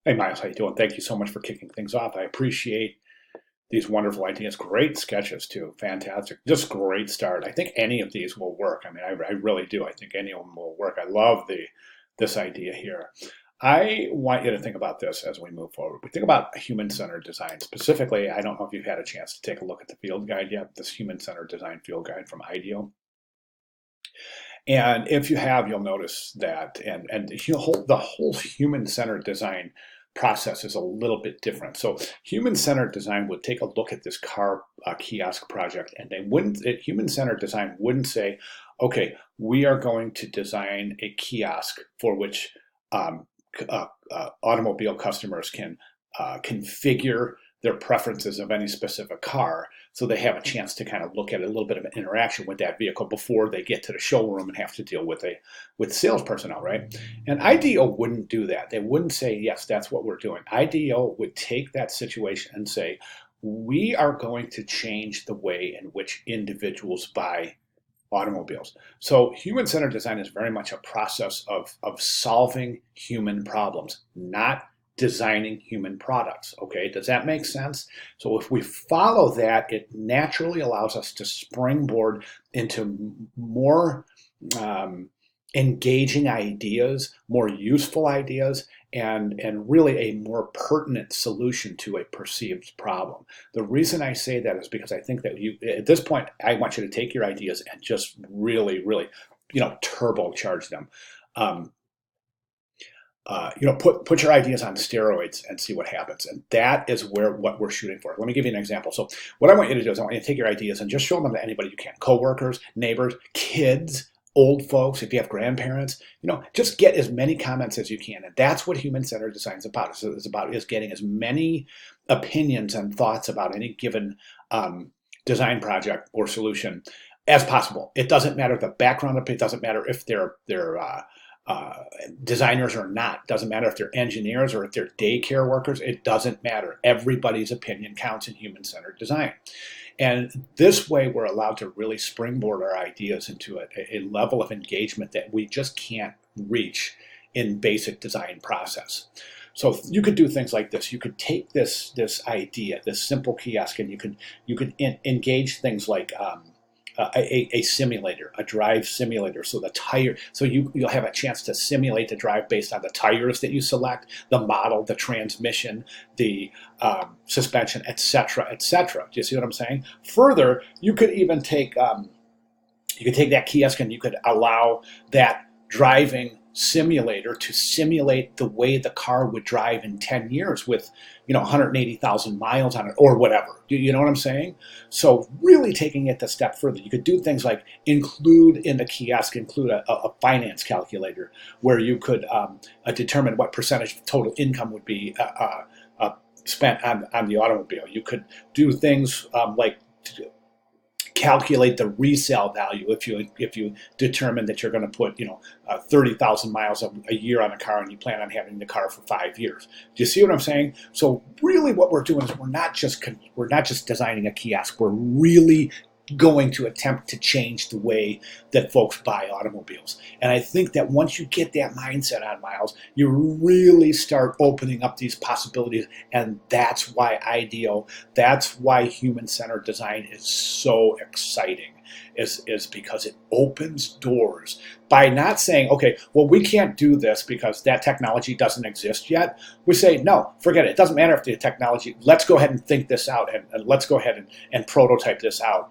Hey, Miles, how you doing? Thank you so much for kicking things off. I appreciate these wonderful ideas. Great sketches too. Fantastic. Just great start. I think any of these will work. I mean, I really do. I think any of them will work. I love this idea here. I want you to think about this as we move forward. We think about human-centered design. Specifically, I don't know if you've had a chance to take a look at the field guide yet, this human-centered design field guide from IDEO. And if you have, you'll notice that, and the whole human-centered design process is a little bit different. So human-centered design would take a look at this car kiosk project, and human-centered design wouldn't say, okay, we are going to design a kiosk for which automobile customers can configure their preferences of any specific car, so they have a chance to kind of look at a little bit of an interaction with that vehicle before they get to the showroom and have to deal with sales personnel, right? And IDEO wouldn't do that. They wouldn't say, yes, that's what we're doing. IDEO would take that situation and say, we are going to change the way in which individuals buy automobiles. So human-centered design is very much a process of solving human problems, not designing human products. Okay, does that make sense? So if we follow that, it naturally allows us to springboard into more engaging ideas, more useful ideas, and really a more pertinent solution to a perceived problem. The reason I say that is because I think that at this point, I want you to take your ideas and just really, really, turbocharge them. Put your ideas on steroids and see what happens. And that is what we're shooting for. Let me give you an example. So what I want you to do is I want you to take your ideas and just show them to anybody you can. Coworkers, neighbors, kids, old folks, if you have grandparents, just get as many comments as you can. And that's what human-centered design is about. So it's about getting as many opinions and thoughts about any given design project or solution as possible. It doesn't matter the background of it. It doesn't matter if they're designers or not. It doesn't matter if they're engineers or if they're daycare workers. It doesn't matter. Everybody's opinion counts in human-centered design. And this way, we're allowed to really springboard our ideas into a level of engagement that we just can't reach in basic design process. So you could do things like this. You could take this idea, this simple kiosk, and you could engage things like a simulator, a drive simulator. So you'll have a chance to simulate the drive based on the tires that you select, the model, the transmission, the suspension, etc., etc. Do you see what I'm saying? Further, you could even take that kiosk and you could allow that driving simulator to simulate the way the car would drive in 10 years with 180,000 miles on it or whatever. You know what I'm saying? So really taking it a step further, you could do things like include in the kiosk, include a finance calculator where you could determine what percentage of total income would be spent on the automobile. You could do things like calculate the resale value if you determine that you're going to put 30,000 miles a year on a car and you plan on having the car for 5 years. Do you see what I'm saying? So really, what we're doing is we're not just designing a kiosk. We're really going to attempt to change the way that folks buy automobiles. And I think that once you get that mindset on, Miles, you really start opening up these possibilities. And that's why IDEO, that's why human-centered design is so exciting, is because it opens doors by not saying, okay, well, we can't do this because that technology doesn't exist yet. We say, no, forget it. It doesn't matter if the technology, let's go ahead and think this out and let's go ahead and prototype this out.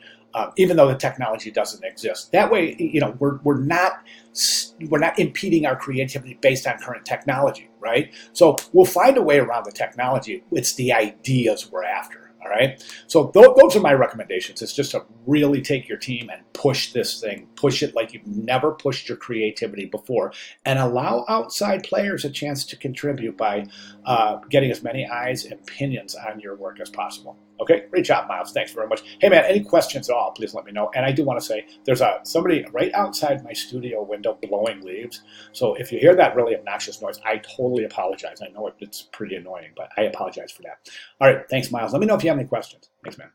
Even though the technology doesn't exist. That way, we're not impeding our creativity based on current technology, right? So we'll find a way around the technology. It's the ideas we're after. All right. So those are my recommendations. It's just to really take your team and push this thing, push it like you've never pushed your creativity before, and allow outside players a chance to contribute by getting as many eyes and opinions on your work as possible. Okay, great job, Miles. Thanks very much. Hey, man, any questions at all, please let me know. And I do want to say there's somebody right outside my studio window blowing leaves. So if you hear that really obnoxious noise, I totally apologize. I know it's pretty annoying, but I apologize for that. All right, thanks, Miles. Let me know if you have any questions. Thanks, man.